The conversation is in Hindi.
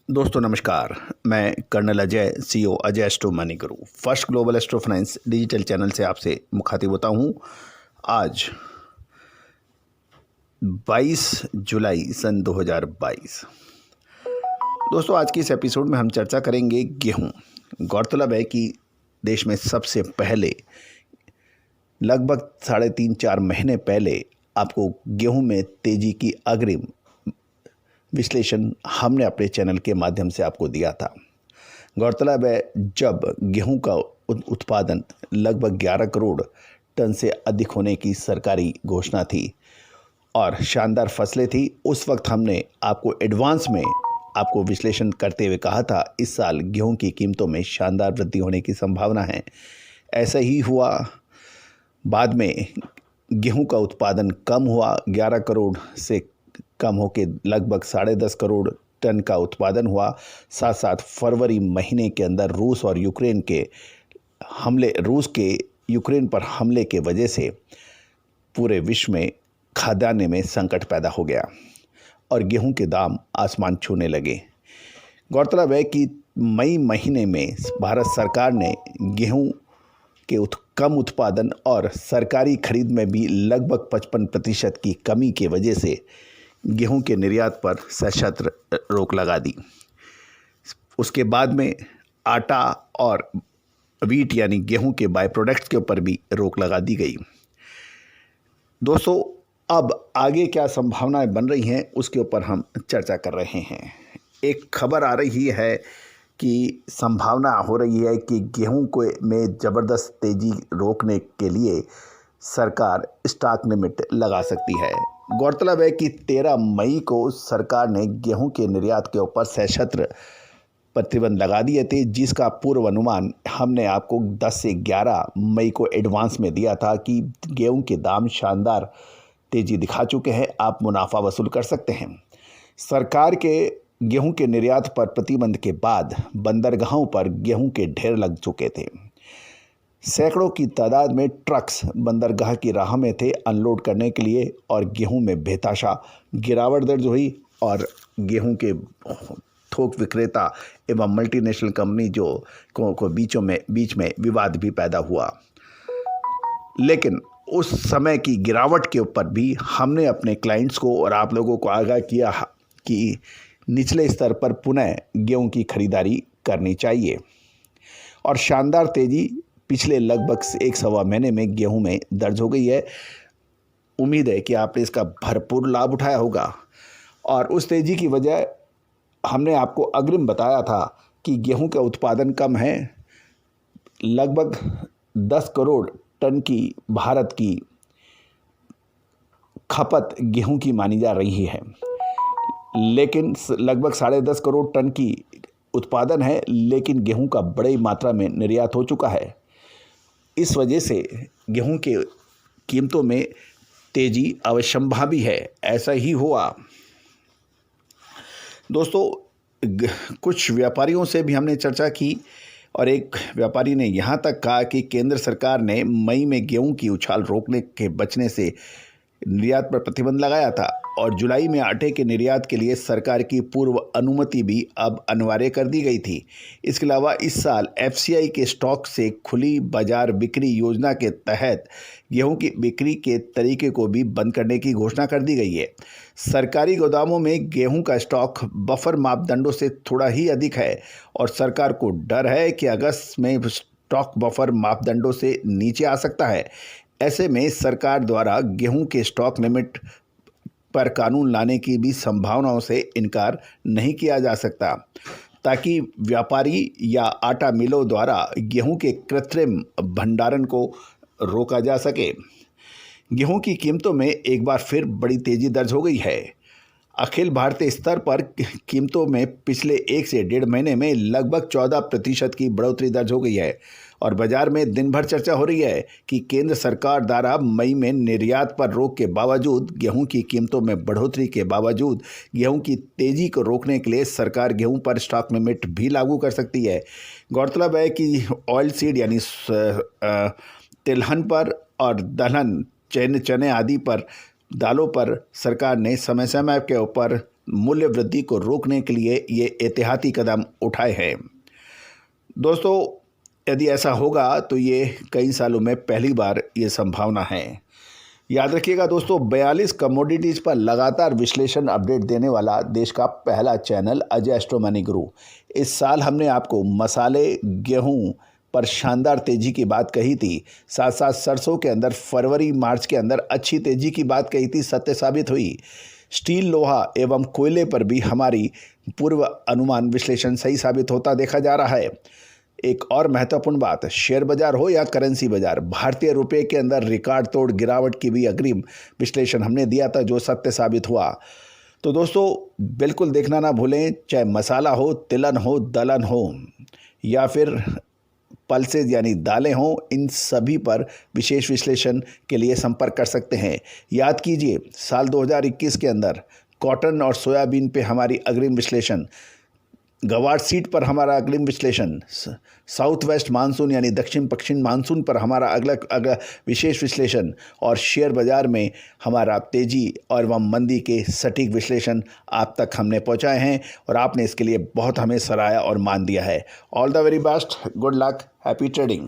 दोस्तों नमस्कार। मैं colonel Ajay, CEO Ajay astro money guru, first global astro finance digital channel से आपसे मुखातिब होता हूं। आज 22 जुलाई सन 2022। दोस्तों आज के इस एपिसोड में हम चर्चा करेंगे गेहूं। गौरतलब है कि देश में सबसे पहले लगभग 3.5-4 महीने पहले आपको गेहूं में तेजी की अग्रिम विश्लेषण हमने अपने चैनल के माध्यम से आपको दिया था। गौरतलब है जब गेहूं का उत्पादन लगभग 11 करोड़ टन से अधिक होने की सरकारी घोषणा थी और शानदार फसलें थी, उस वक्त हमने आपको एडवांस में आपको विश्लेषण करते हुए कहा था इस साल गेहूं की कीमतों में शानदार वृद्धि होने की संभावना है। ऐसा ही हुआ। बाद में गेहूं का उत्पादन कम हुआ, 11 करोड़ से कम होकर लगभग 10.5 करोड़ टन का उत्पादन हुआ। साथ साथ फरवरी महीने के अंदर रूस के यूक्रेन पर हमले के वजह से पूरे विश्व में खाद्यान्न में संकट पैदा हो गया और गेहूं के दाम आसमान छूने लगे। गौरतलब है कि मई महीने में भारत सरकार ने गेहूं के कम उत्पादन और सरकारी खरीद में भी लगभग 55% की कमी की वजह से गेहूं के निर्यात पर सशर्त रोक लगा दी। उसके बाद में आटा और वीट यानी गेहूं के बाय प्रोडक्ट्स के ऊपर भी रोक लगा दी गई। दोस्तों अब आगे क्या संभावनाएं बन रही हैं उसके ऊपर हम चर्चा कर रहे हैं। एक खबर आ रही है कि संभावना हो रही है कि गेहूं को में ज़बरदस्त तेज़ी रोकने के लिए सरकार स्टॉक लिमिट लगा सकती है। गौरतलब है कि 13 मई को सरकार ने गेहूं के निर्यात के ऊपर सशर्त प्रतिबंध लगा दिए थे, जिसका पूर्व अनुमान हमने आपको 10 से 11 मई को एडवांस में दिया था कि गेहूं के दाम शानदार तेजी दिखा चुके हैं, आप मुनाफा वसूल कर सकते हैं। सरकार के गेहूं के निर्यात पर प्रतिबंध के बाद बंदरगाहों पर गेहूं के ढेर लग चुके थे। सैकड़ों की तादाद में ट्रक्स बंदरगाह की राह में थे अनलोड करने के लिए और गेहूं में बेतहाशा गिरावट दर्ज हुई और गेहूं के थोक विक्रेता एवं मल्टीनेशनल कंपनी को बीच में विवाद भी पैदा हुआ। लेकिन उस समय की गिरावट के ऊपर भी हमने अपने क्लाइंट्स को और आप लोगों को आगाह किया कि निचले स्तर पर पुनः गेहूं की खरीदारी करनी चाहिए और शानदार तेजी पिछले लगभग 1-1.25 महीने में गेहूं में दर्ज हो गई है। उम्मीद है कि आपने इसका भरपूर लाभ उठाया होगा और उस तेजी की वजह हमने आपको अग्रिम बताया था कि गेहूं का उत्पादन कम है। लगभग 10 करोड़ टन की भारत की खपत गेहूं की मानी जा रही है, लेकिन लगभग 10.5 करोड़ टन की उत्पादन है, लेकिन गेहूं का बड़ी मात्रा में निर्यात हो चुका है। इस वजह से गेहूं के कीमतों में तेजी अवश्यंभावी है। ऐसा ही हुआ। दोस्तों कुछ व्यापारियों से भी हमने चर्चा की और एक व्यापारी ने यहाँ तक कहा कि केंद्र सरकार ने मई में गेहूं की उछाल रोकने के बचने से निर्यात पर प्रतिबंध लगाया था और जुलाई में आटे के निर्यात के लिए सरकार की पूर्व अनुमति भी अब अनिवार्य कर दी गई थी। इसके अलावा इस साल एफसीआई के स्टॉक से खुली बाजार बिक्री योजना के तहत गेहूं की बिक्री के तरीके को भी बंद करने की घोषणा कर दी गई है। सरकारी गोदामों में गेहूं का स्टॉक बफर मापदंडों से थोड़ा ही अधिक है और सरकार को डर है कि अगस्त में स्टॉक बफर मापदंडों से नीचे आ सकता है। ऐसे में सरकार द्वारा गेहूं के स्टॉक लिमिट पर कानून लाने की भी संभावनाओं से इनकार नहीं किया जा सकता, ताकि व्यापारी या आटा मिलों द्वारा गेहूं के कृत्रिम भंडारण को रोका जा सके। गेहूं की कीमतों में एक बार फिर बड़ी तेजी दर्ज हो गई है। अखिल भारतीय स्तर पर कीमतों में पिछले 1 से 1.5 महीने में लगभग 14% की बढ़ोतरी दर्ज हो गई है और बाजार में दिन भर चर्चा हो रही है कि केंद्र सरकार द्वारा मई में निर्यात पर रोक के बावजूद गेहूं की कीमतों में बढ़ोतरी के बावजूद गेहूं की तेजी को रोकने के लिए सरकार गेहूं पर स्टॉक लिमिट भी लागू कर सकती है। गौरतलब है कि ऑयल सीड यानी तिलहन पर और दलहन चने आदि पर दालों पर सरकार ने समय समय के ऊपर मूल्य वृद्धि को रोकने के लिए ये एहतियाती कदम उठाए हैं। दोस्तों, यदि ऐसा होगा तो ये कई सालों में पहली बार ये संभावना है। याद रखिएगा दोस्तों, 42 कमोडिटीज़ पर लगातार विश्लेषण अपडेट देने वाला देश का पहला चैनल अजय एस्ट्रो मनी गुरु। इस साल हमने आपको मसाले, गेहूं पर शानदार तेजी की बात कही थी, साथ साथ सरसों के अंदर फरवरी मार्च के अंदर अच्छी तेजी की बात कही थी, सत्य साबित हुई। स्टील, लोहा एवं कोयले पर भी हमारी पूर्व अनुमान विश्लेषण सही साबित होता देखा जा रहा है। एक और महत्वपूर्ण बात, शेयर बाजार हो या करेंसी बाजार, भारतीय रुपये के अंदर रिकॉर्ड तोड़ गिरावट की भी अग्रिम विश्लेषण हमने दिया था, जो सत्य साबित हुआ। तो दोस्तों, बिल्कुल देखना ना भूलें, चाहे मसाला हो, तिलहन हो, दलहन हो या फिर पल्सेज यानी दालें हों, इन सभी पर विशेष विश्लेषण के लिए संपर्क कर सकते हैं। याद कीजिए, साल 2021 के अंदर कॉटन और सोयाबीन पे हमारी अग्रिम विश्लेषण, गवार सीड पर हमारा अग्रिम विश्लेषण, साउथ वेस्ट मानसून यानी दक्षिण पश्चिम मानसून पर हमारा अगला विशेष विश्लेषण और शेयर बाजार में हमारा तेजी और एवं मंदी के सटीक विश्लेषण आप तक हमने पहुंचाए हैं और आपने इसके लिए बहुत हमें सराहा और मान दिया है। All the very best, good luck, happy trading.